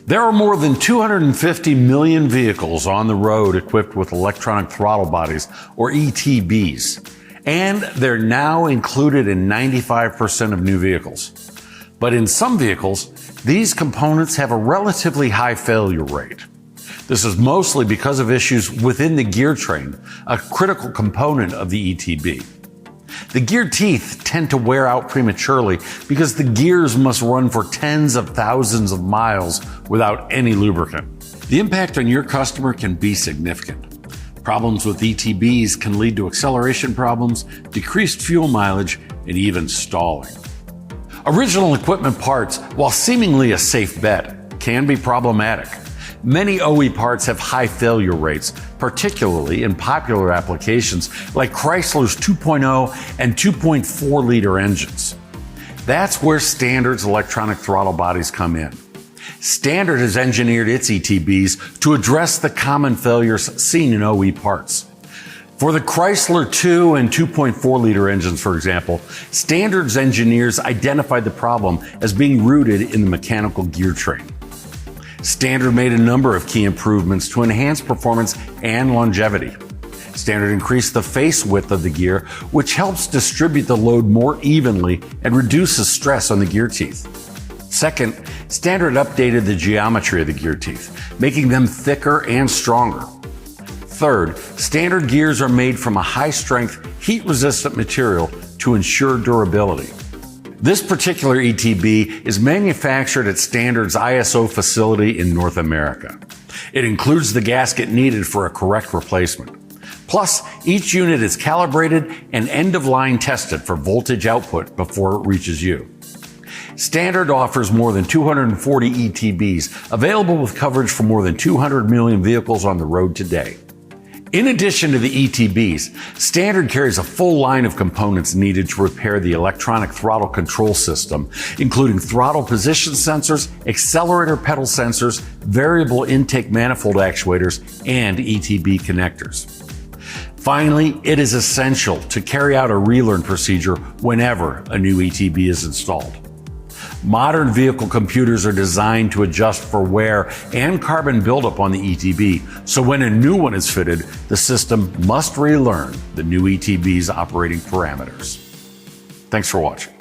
There are more than 250 million vehicles on the road equipped with electronic throttle bodies, or ETBs, and they're now included in 95% of new vehicles. But in some vehicles, these components have a relatively high failure rate. This is mostly because of issues within the gear train, a critical component of the ETB. The gear teeth tend to wear out prematurely because the gears must run for tens of thousands of miles without any lubricant. The impact on your customer can be significant. Problems with ETBs can lead to acceleration problems, decreased fuel mileage, and even stalling. Original equipment parts, while seemingly a safe bet, can be problematic. Many OE parts have high failure rates, particularly in popular applications like Chrysler's 2.0 and 2.4 liter engines. That's where Standard's electronic throttle bodies come in. Standard has engineered its ETBs to address the common failures seen in OE parts. For the Chrysler 2 and 2.4 liter engines, for example, Standard's engineers identified the problem as being rooted in the mechanical gear train. Standard made a number of key improvements to enhance performance and longevity. Standard increased the face width of the gear, which helps distribute the load more evenly and reduces stress on the gear teeth. Second, Standard updated the geometry of the gear teeth, making them thicker and stronger. Third, Standard gears are made from a high-strength, heat-resistant material to ensure durability. This particular ETB is manufactured at Standard's ISO facility in North America. It includes the gasket needed for a correct replacement. Plus, each unit is calibrated and end-of-line tested for voltage output before it reaches you. Standard offers more than 240 ETBs, available with coverage for more than 200 million vehicles on the road today. In addition to the ETBs, Standard carries a full line of components needed to repair the electronic throttle control system, including throttle position sensors, accelerator pedal sensors, variable intake manifold actuators, and ETB connectors. Finally, it is essential to carry out a relearn procedure whenever a new ETB is installed. Modern vehicle computers are designed to adjust for wear and carbon buildup on the ETB, so when a new one is fitted, the system must relearn the new ETB's operating parameters. Thanks for watching.